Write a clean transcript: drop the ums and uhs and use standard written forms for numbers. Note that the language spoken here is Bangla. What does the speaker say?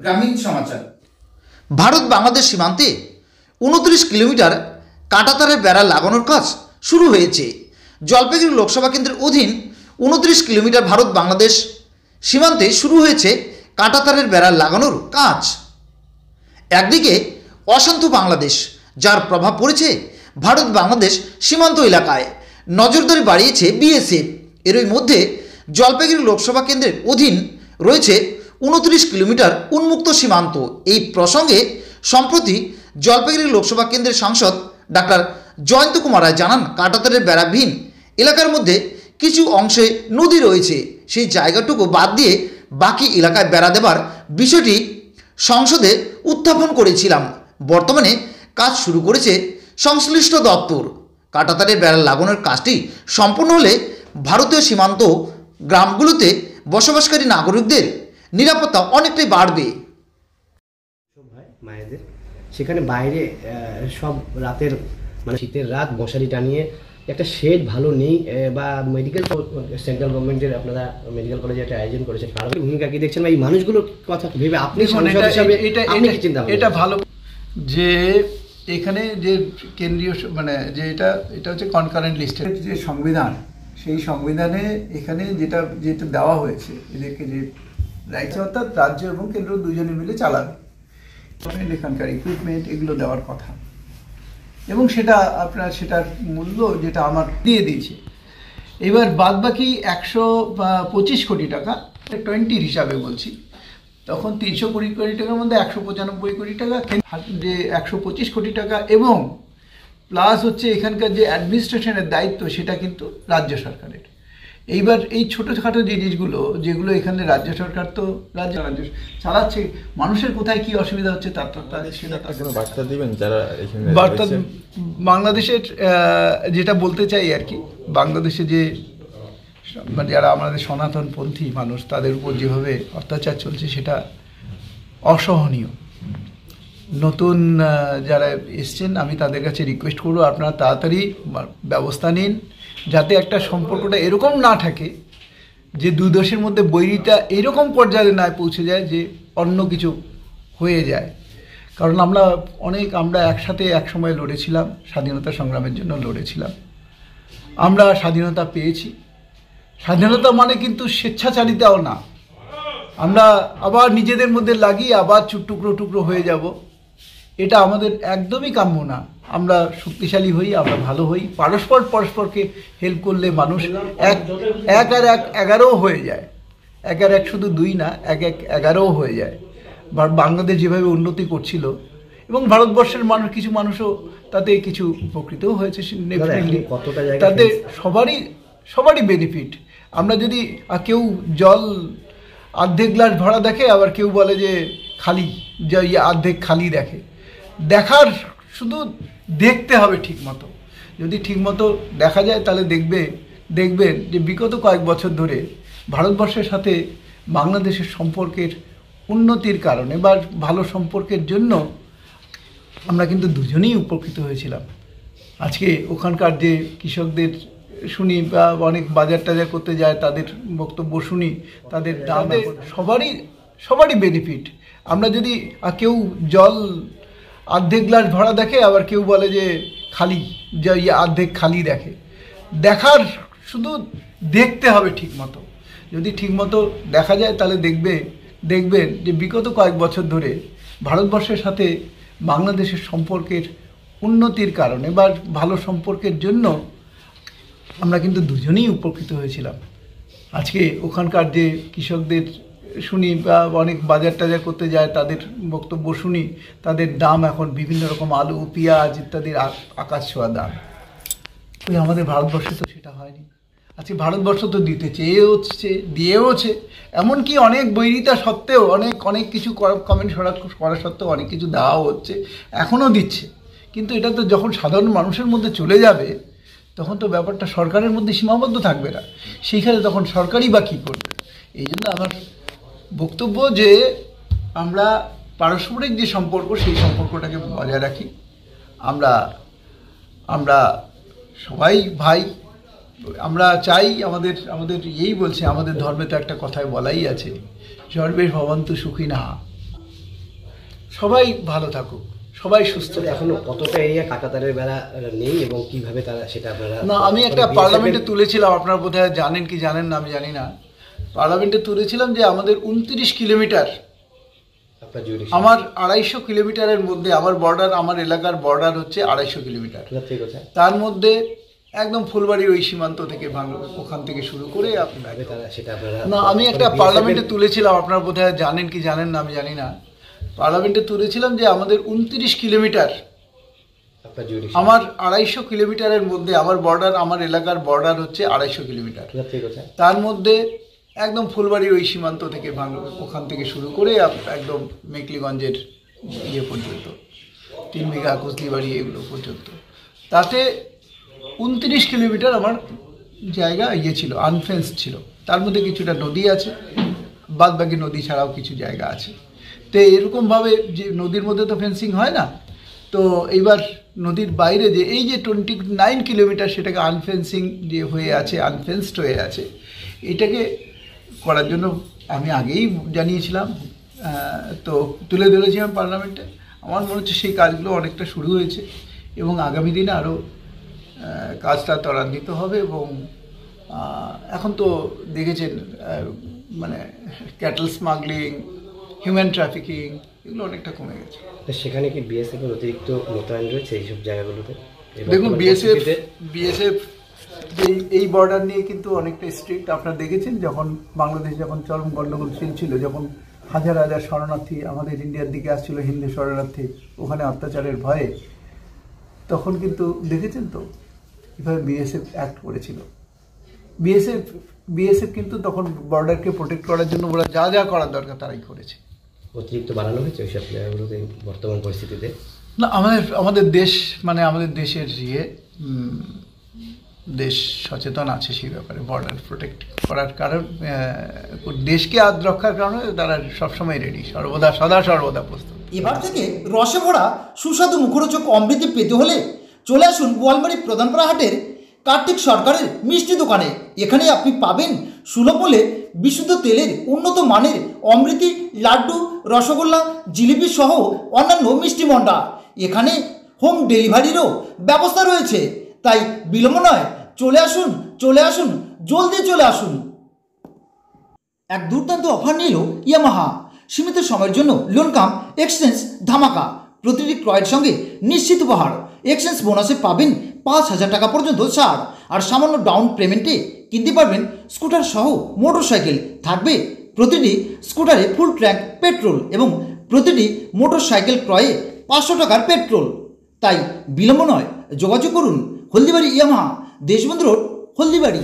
গ্রামীণ সমাচার। ভারত বাংলাদেশ সীমান্তে 29 কিলোমিটার কাঁটাতারের বেড়া লাগানোর কাজ শুরু হয়েছে। জলপাইগুড়ি লোকসভা কেন্দ্রের অধীন 29 কিলোমিটার ভারত বাংলাদেশ সীমান্তে শুরু হয়েছে কাঁটাতারের বেড়া লাগানোর কাজ। একদিকে অশান্ত বাংলাদেশ, যার প্রভাব পড়েছে ভারত বাংলাদেশ সীমান্ত এলাকায়, নজরদারি বাড়িয়েছে বিএসএফ। এরই মধ্যে জলপাইগুড়ি লোকসভা কেন্দ্রের অধীন রয়েছে 29 কিলোমিটার উন্মুক্ত সীমান্ত। এই প্রসঙ্গে সম্প্রতি জলপাইগুড়ি লোকসভা কেন্দ্রের সাংসদ ডাক্তার জয়ন্ত কুমার রায় জানান, কাঁটাতারের বেড়াবিহীন এলাকার মধ্যে কিছু অংশে নদী রয়েছে, সেই জায়গাটুকু বাদ দিয়ে বাকি এলাকায় বেড়া দেবার বিষয়টি সংসদে উত্থাপন করেছিলাম। বর্তমানে কাজ শুরু করেছে সংশ্লিষ্ট দপ্তর। কাঁটাতারের বেড়া লাগানোর কাজটি সম্পূর্ণ হলে ভারতীয় সীমান্ত গ্রামগুলোতে বসবাসকারী নাগরিকদের নিরাপত্তা অনেকটাই বাড়বে। মায়েদের সেখানে বাইরে সব রাতের মানে শীতের রাত মশারি টানিয়ে একটা শেড ভালো নেই বা মেডিকেল সেন্ট্রাল গভর্নমেন্টের আপনারা মেডিকেল কলেজে একটা আয়োজন করেছেন, কারণ ভূমিকা কি দেখছেন বা এই মানুষগুলোর কথা ভেবে আপনি এটা ভালো যে এখানে যে কেন্দ্রীয় মানে যে এটা হচ্ছে কনকারেন্ট লিস্টের যে সংবিধান, সেই সংবিধানে এখানে যেটা দেওয়া হয়েছে এদেরকে যে রাইটস, অর্থাৎ রাজ্য এবং কেন্দ্র দুজনে মিলে চালাবে, এখানকার ইকুইপমেন্ট এগুলো দেওয়ার কথা, এবং সেটা আপনার সেটার মূল্য যেটা আমার দিয়ে দিয়েছে। এবার বাদ বাকি 125 কোটি টাকা 20 হিসাবে বলছি, তখন 320 কোটি টাকার মধ্যে 195 কোটি টাকা যে 125 কোটি টাকা, এবং প্লাস হচ্ছে এখানকার যে অ্যাডমিনিস্ট্রেশনের দায়িত্ব সেটা কিন্তু রাজ্য সরকারের। এইবার এই ছোটোখাটো জিনিসগুলো যেগুলো এখানে রাজ্য সরকার তো রাজ্য চালাচ্ছে, মানুষের কোথায় কি অসুবিধা হচ্ছে তার সেটা বার্তা দিবেন যারা বার্তা বাংলাদেশের যেটা বলতে চাই আর কি, বাংলাদেশে যে যারা আমাদের সনাতনপন্থী মানুষ তাদের উপর যেভাবে অত্যাচার চলছে সেটা অসহনীয়। নতুন যারা এসছেন আমি তাদের কাছে রিকোয়েস্ট করবো আপনারা তাড়াতাড়ি ব্যবস্থা নিন, যাতে একটা সম্পর্কটা এরকম না থাকে যে দুই দেশের মধ্যে বৈরিতা এরকম পর্যায়ে না পৌঁছে যায় যে অন্য কিছু হয়ে যায়। কারণ আমরা একসাথে এক সময় লড়েছিলাম, স্বাধীনতা সংগ্রামের জন্য লড়েছিলাম, আমরা স্বাধীনতা পেয়েছি। স্বাধীনতা মানে কিন্তু স্বেচ্ছাচারিতাও না, আমরা আবার নিজেদের মধ্যে লাগিয়ে আবার টুকরো টুকরো হয়ে যাব, এটা আমাদের একদমই কাম্য না। আমরা শক্তিশালী হই, আমরা ভালো হই, পরস্পরকে হেল্প করলে মানুষ এক আর এক 11 হয়ে যায়। 1 আর 1 শুধু 2 না, 1 1 11 হয়ে যায়। বাংলাদেশ যেভাবে উন্নতি করছিল এবং ভারতবর্ষের কিছু মানুষও তাতে কিছু উপকৃতও হয়েছে, তাতে সবারই বেনিফিট। আমরা যদি কেউ জল অর্ধেক গ্লাস ভরা দেখে, আবার কেউ বলে যে খালি, যে অর্ধেক খালি দেখে, দেখার শুধু দেখতে হবে ঠিক মতো। যদি ঠিক মতো দেখা যায় তাহলে দেখবেন যে বিগত কয়েক বছর ধরে ভারতবর্ষের সাথে বাংলাদেশের সম্পর্কের উন্নতির কারণে বা ভালো সম্পর্কের জন্য আমরা কিন্তু দুজনেই উপকৃত হয়েছিলাম। আজকে ওখানকার যে কৃষকদের শুনি বা অনেক বাজার টাজার করতে যায় তাদের বক্তব্য শুনি, তাদের দাম সবারই বেনিফিট। আমরা যদি কেউ জল অর্ধেক গ্লাস ভরা দেখে, আবার কেউ বলে যে খালি, যে অর্ধেক খালি দেখে, দেখার শুধু দেখতে হবে ঠিক মতো। যদি ঠিক মতো দেখা যায় তাহলে দেখবেন যে বিগত কয়েক বছর ধরে ভারতবর্ষের সাথে বাংলাদেশের সম্পর্কের উন্নতির কারণে বা ভালো সম্পর্কের জন্য আমরা কিন্তু দুজনেই উপকৃত হয়েছিলাম। আজকে ওখানকার যে কৃষকদের শুনি বা অনেক বাজার টাজার করতে যায় তাদের বক্তব্য শুনি, তাদের দাম এখন বিভিন্ন রকম আলু, পেঁয়াজ ইত্যাদির আকাশ ছোঁয়া দাম। ওই আমাদের ভারতবর্ষে তো সেটা হয়নি। আজকে ভারতবর্ষ তো দিয়েওছে, এমনকি অনেক বৈরিতা সত্ত্বেও অনেক কিছু কমেন্ট করা সত্ত্বেও অনেক কিছু দেওয়াও হচ্ছে, এখনও দিচ্ছে। কিন্তু এটা তো যখন সাধারণ মানুষের মধ্যে চলে যাবে তখন তো ব্যাপারটা সরকারের মধ্যে সীমাবদ্ধ থাকবে না, সেইখানে তখন সরকারই বা কী করবে। এই জন্য আমার বক্তব্য যে আমরা পারস্পরিক যে সম্পর্ক সেই সম্পর্কটাকে বজায় রাখি। আমরা সবাই ভাই, আমরা চাই, আমাদের আমাদের এই বলছে, আমাদের ধর্মে তো একটা কথায় বলাই আছে, সর্বে ভবন্তু সুখিনঃ, সবাই ভালো থাকুক, সবাই সুস্থ থাকুক। এখনো কতটা এরিয়া কাঁটাতারের বেড়া নেই এবং কিভাবে তারা সেটা আপনারা? না, আমি একটা পার্লামেন্টে তুলেছিলাম, আপনারা বোধহয় জানেন কি জানেন না আমি জানি না, পার্লামেন্টে তুলেছিলাম যে আমাদের 29 কিলোমিটার, আমার 250 কিলোমিটারের মধ্যে আমার বর্ডার, আমার এলাকার বর্ডার হচ্ছে 250 কিলোমিটার। তার মধ্যে একদম ফুলবাড়ি ওই সীমান্ত থেকে ওখান থেকে শুরু করে না, আমি একটা পার্লামেন্টে তুলেছিলাম, আপনারা বোধহয় জানেন কি জানেন না আমি জানি না, পার্লামেন্টে তুলেছিলাম যে আমাদের 29 কিলোমিটার, আমার 250 কিলোমিটারের মধ্যে আমার বর্ডার, আমার এলাকার বর্ডার হচ্ছে 250 কিলোমিটার। তার মধ্যে একদম ফুলবাড়ি ওই সীমান্ত থেকে ওখান থেকে শুরু করে একদম মেকলিগঞ্জের ইয়ে পর্যন্ত, 3 বিঘা কুচলিবাড়ি এগুলো পর্যন্ত, তাতে 29 কিলোমিটার আমার জায়গা ইয়ে ছিল, আনফেন্স ছিল। তার মধ্যে কিছুটা নদী আছে, বাদ বাকি নদী ছাড়াও কিছু জায়গা আছে। তো এরকমভাবে যে নদীর মধ্যে তো ফেন্সিং হয় না, তো এইবার নদীর বাইরে যে এই যে 29 কিলোমিটার সেটাকে আনফেন্সিং যে হয়ে আছে, আনফেন্সড হয়ে আছে, এটাকে করার জন্য আমি আগেই জানিয়েছিলাম, তো তুলে ধরেছিলাম পার্লামেন্টে। আমার মনে হচ্ছে সেই কাজগুলো অনেকটা শুরু হয়েছে এবং আগামী দিনে আরও কাজটা ত্বরান্বিত হবে। এবং এখন তো দেখেছেন মানে ক্যাটল স্মাগলিং, হিউম্যান ট্রাফিকিং এগুলো অনেকটা কমে গেছে। সেখানে কি বিএসএফের অতিরিক্ত মোতায়েন রয়েছে এইসব জায়গাগুলোতে? দেখুন, বিএসএফ এই বর্ডার নিয়ে কিন্তু অনেকটা স্ট্রিক্ট। আপনারা দেখেছেন যখন বাংলাদেশ যখন চরম গণ্ডগোল ছিল, যখন হাজার হাজার শরণার্থী আমাদের ইন্ডিয়ার দিকে আসছিল, হিন্দু শরণার্থী, ওখানে অত্যাচারের ভয়ে, তখন কিন্তু দেখেছেন তো কীভাবে বিএসএফ অ্যাক্ট করেছিল। বিএসএফ কিন্তু তখন বর্ডারকে প্রোটেক্ট করার জন্য ওরা যা যা করার দরকার তারাই করেছে। অতিরিক্ত বাড়ানো হয়েছে ওইসব জায়গাগুলোতে বর্তমান পরিস্থিতিতে? না, আমাদের দেশ মানে আমাদের দেশের দেশ সচেতন আছে সেই ব্যাপারে, বর্ডার প্রোটেক্ট করার কারণ, দেশকে রক্ষার কারণে তারা সবসময় রেডি, সদা সর্বদা প্রস্তুত। এবার থেকে রসে ভরা সুস্বাদু মুখরোচক অমৃতি পেতে হলে চলে আসুন বোয়ালমারী প্রধানপাড়া হাটের কার্তিক সরকারের মিষ্টি দোকানে। এখানে আপনি পাবেন সুলভ মূল্যে বিশুদ্ধ তেলের উন্নত মানের অমৃতি, লাড্ডু, রসগোল্লা, জিলিপি সহ অন্যান্য মিষ্টি মন্ডা। এখানে হোম ডেলিভারিরও ব্যবস্থা রয়েছে, তাই বিলম্ব নয়, চলে আসুন, জলদি চলে আসুন। এক দুর্দান্ত অফার নিল ইয়ামাহা। সীমিত সময়ের জন্য লোন কাম এক্সচেঞ্জ ধামাকা। প্রতিটি ক্রয়ের সঙ্গে নিশ্চিত উপহার। এক্সচেঞ্জ বোনাসে পাবেন 5,000 টাকা পর্যন্ত ছাড়, আর সামান্য ডাউন পেমেন্টে কিনতে পারবেন স্কুটার সহ মোটরসাইকেল। থাকবে প্রতিটি স্কুটারে ফুল ট্যাঙ্ক পেট্রোল এবং প্রতিটি মোটরসাইকেল ক্রয়ে 500 টাকার পেট্রোল। তাই বিলম্ব নয়, যোগাযোগ করুন হলদিবাড়ি ইয়ামাহা, দেশবন্ধু রোড, হলদিবাড়ি।